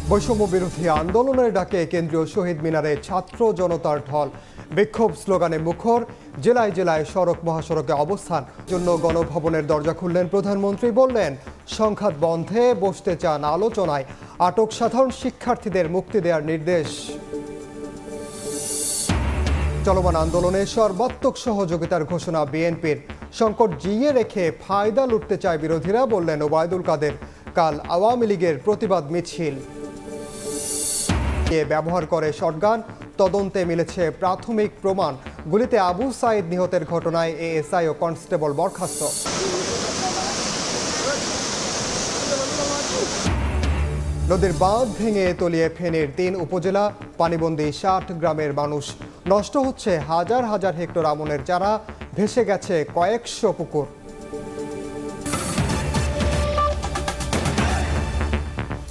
বৈষম্য বিরোধী আন্দোলনের ডাকে কেন্দ্রীয় শহীদ মিনারে ছাত্র জনতার ঢল, বিক্ষোভ স্লোগানে মুখর। জেলায় জেলায় সড়ক মহাসড়কে অবস্থান জন্য গণভবনের দরজা খুললেন প্রধানমন্ত্রী। বললেন, সংঘাত বন্ধে বসতে চান আলোচনায়, আটক সাধারণ শিক্ষার্থীদের মুক্তি দেওয়ার নির্দেশ। চলমান আন্দোলনে সর্বাত্মক সহযোগিতার ঘোষণা বিএনপির। সংকট জিইয়ে রেখে ফায়দা লুটতে চায় বিরোধীরা, বললেন ওবায়দুল কাদের। কাল আওয়ামী লীগের প্রতিবাদ মিছিল ব্যবহার করে শটগান, তদন্তে মিলেছে প্রাথমিক প্রমাণ। গুলিতে আবু সাইদ নিহতের ঘটনায় এএসআই ও কনস্টেবল বরখাস্ত। নদীর বাঁধ ভেঙে তলিয়ে ফেনীর ৩ উপজেলা, পানিবন্দী ৬০ গ্রামের মানুষ। নষ্ট হচ্ছে হাজার হাজার হেক্টর আমনের চারা, ভেসে গেছে কয়েকশো পুকুর।